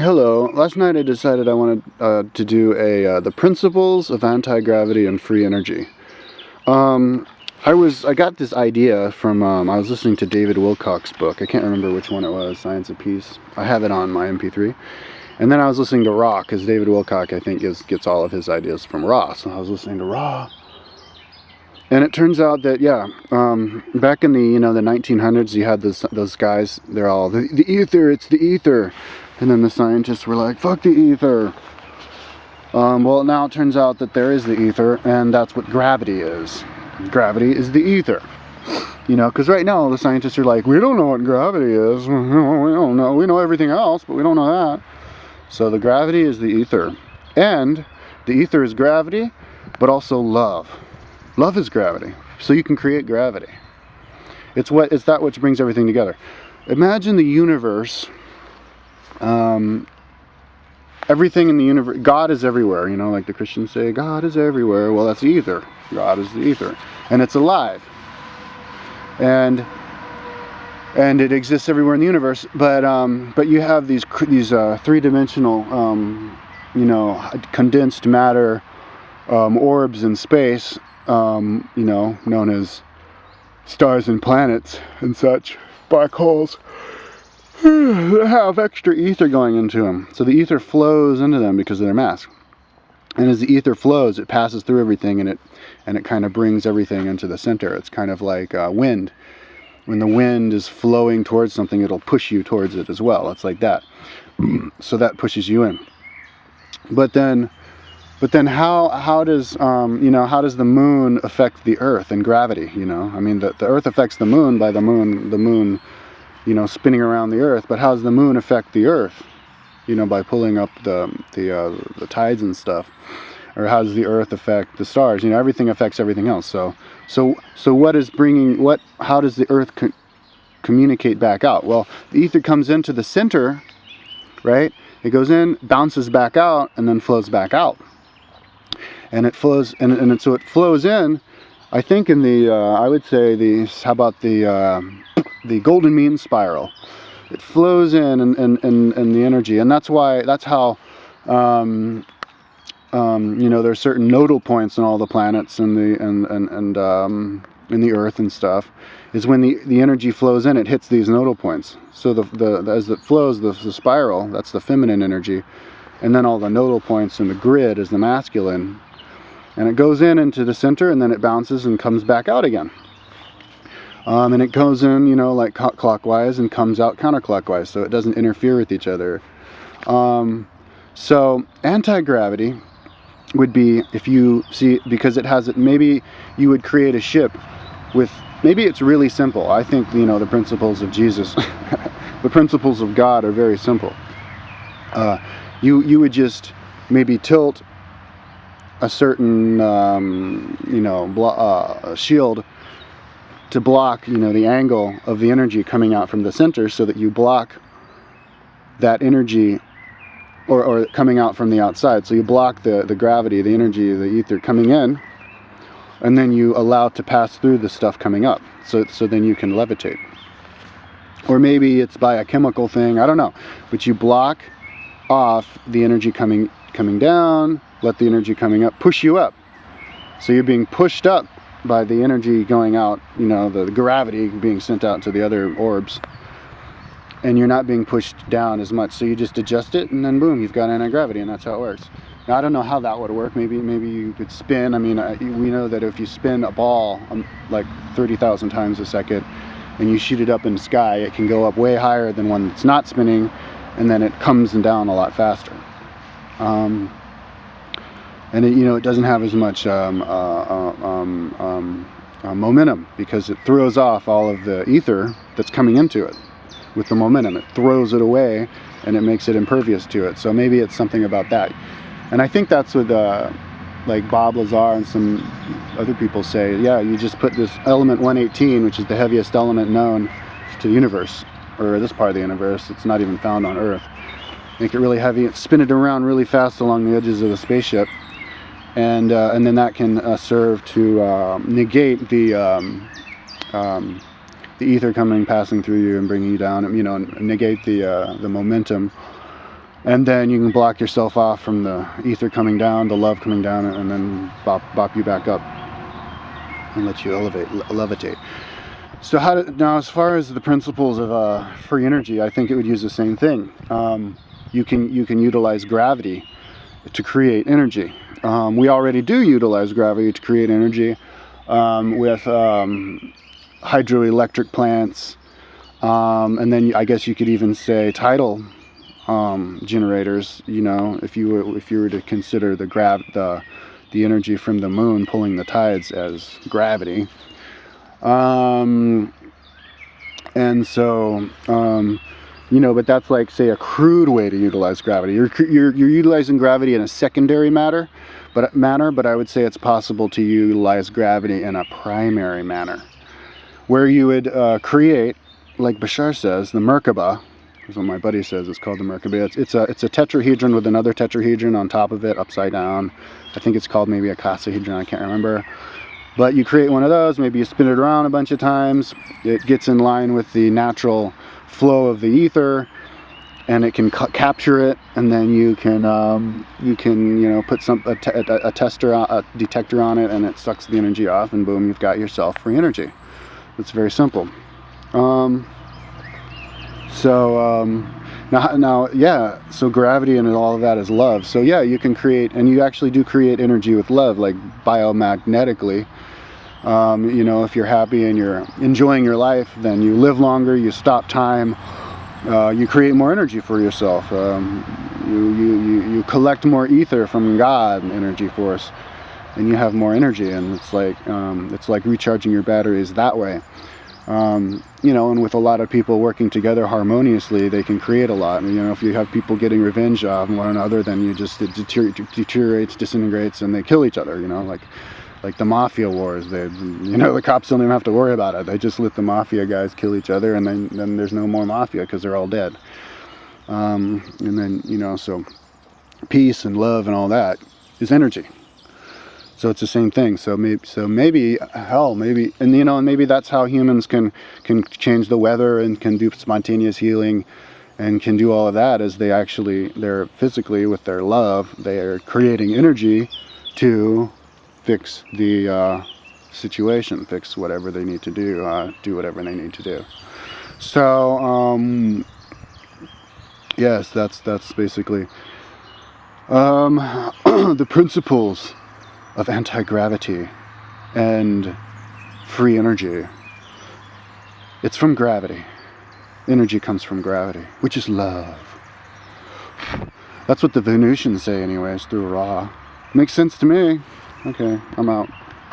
Hello. Last night I decided I wanted to do the principles of anti-gravity and free energy. I got this idea from I was listening to David Wilcock's book. I can't remember which one it was. Science of Peace. I have it on my MP3. And then I was listening to Ra, because David Wilcock, I think, gets all of his ideas from Ra. So I was listening to Ra. And it turns out that, back in the 1900s, you had those guys. They're all the ether. It's the ether. And then the scientists were like, "Fuck the ether." Well, now it turns out that there is the ether, and that's what gravity is. Gravity is the ether. Because right now the scientists are like, "We don't know what gravity is. We don't know. We know everything else, but we don't know that." So the gravity is the ether, and the ether is gravity, but also love. Love is gravity, so you can create gravity. It's that which brings everything together. Imagine the universe. Everything in the universe, God is everywhere, like the Christians say, God is everywhere. Well, that's the ether. God is the ether, and it's alive, and it exists everywhere in the universe. But you have these three-dimensional, condensed matter orbs in space, known as stars and planets and such, black holes. Have extra ether going into them, so the ether flows into them because of their mass. And as the ether flows, it passes through everything, and it kind of brings everything into the center. It's kind of like wind. When the wind is flowing towards something, it'll push you towards it as well. It's like that. So that pushes you in. But then how does the moon affect the Earth and gravity? I mean, the Earth affects the moon by the moon spinning around the Earth. But how does the moon affect the Earth? By pulling up the tides and stuff. Or how does the Earth affect the stars? Everything affects everything else. So how does the Earth communicate back out? Well, the ether comes into the center, right? It goes in, bounces back out, and then flows back out. And it flows, so it flows in. I think in I would say the golden mean spiral. It flows in the energy, and that's how there's certain nodal points in all the planets and in the Earth and stuff. Is when the energy flows in, it hits these nodal points. So as it flows, the spiral, that's the feminine energy, and then all the nodal points in the grid is the masculine. And it goes into the center, and then it bounces and comes back out again. And it goes in, like clockwise, and comes out counterclockwise, so it doesn't interfere with each other. So anti-gravity would be, if you see, because it has it, maybe you would create a ship with, maybe it's really simple. I think, the principles of Jesus, the principles of God are very simple. You would just maybe tilt a certain, shield to block, the angle of the energy coming out from the center, so that you block that energy, or coming out from the outside. So you block the gravity, the energy, the ether coming in, and then you allow it to pass through the stuff coming up. So then you can levitate. Or maybe it's by a chemical thing, I don't know. But you block off the energy coming down, let the energy coming up push you up. So you're being pushed up by the energy going out, the gravity being sent out to the other orbs, and you're not being pushed down as much. So you just adjust it, and then boom, you've got anti-gravity, and that's how it works. Now, I don't know how that would work. Maybe you could spin. I mean, we know that if you spin a ball like 30,000 times a second, and you shoot it up in the sky, it can go up way higher than when it's not spinning, and then it comes down a lot faster. And it doesn't have as much momentum, because it throws off all of the ether that's coming into it with the momentum. It throws it away, and it makes it impervious to it. So maybe it's something about that. And I think that's what like Bob Lazar and some other people say. Yeah, you just put this element 118, which is the heaviest element known to the universe, or this part of the universe. It's not even found on Earth. Make it really heavy, spin it around really fast along the edges of the spaceship, and then that can serve to negate the ether passing through you and bringing you down. And negate the momentum And then you can block yourself off from the ether coming down, the love coming down, and then bop you back up and let you levitate. So now, as far as the principles of free energy, I think it would use the same thing. You can utilize gravity to create energy. We already do utilize gravity to create energy with hydroelectric plants, and then I guess you could even say tidal generators. You know, if you were to consider the energy from the moon pulling the tides as gravity. And so, you know, but that's like, say, a crude way to utilize gravity. You're utilizing gravity in a secondary manner, but I would say it's possible to utilize gravity in a primary manner, where you would create, like Bashar says, the Merkaba. That's what my buddy says. It's called the Merkaba. It's a tetrahedron with another tetrahedron on top of it, upside down. I think it's called maybe a casahedron. I can't remember. But you create one of those, maybe you spin it around a bunch of times, it gets in line with the natural flow of the ether, and it can capture it, and then you can put a detector on it, and it sucks the energy off, and boom, you've got yourself free energy. It's very simple. Now, yeah, so gravity and all of that is love. So yeah, you can create, and you actually do create energy with love, like biomagnetically. You know, if you're happy and you're enjoying your life, then you live longer, you stop time, you create more energy for yourself. You collect more ether from God, energy force, and you have more energy, and it's like recharging your batteries that way. You know, and with a lot of people working together harmoniously, they can create a lot. And, you know, if you have people getting revenge on one another, then it deteriorates, disintegrates, and they kill each other. You know, like the mafia wars. The cops don't even have to worry about it. They just let the mafia guys kill each other, and then there's no more mafia because they're all dead. And then, you know, so peace and love and all that is energy. So it's the same thing. So maybe, and you know, and maybe that's how humans can change the weather and can do spontaneous healing, and can do all of that, as they're physically, with their love, they are creating energy to fix the situation, fix whatever they need to do whatever they need to do. So yes, that's basically the principles of anti-gravity and free energy. It's from gravity. Energy comes from gravity, which is love. That's what the Venusians say anyways, through Ra. Makes sense to me. Okay, I'm out.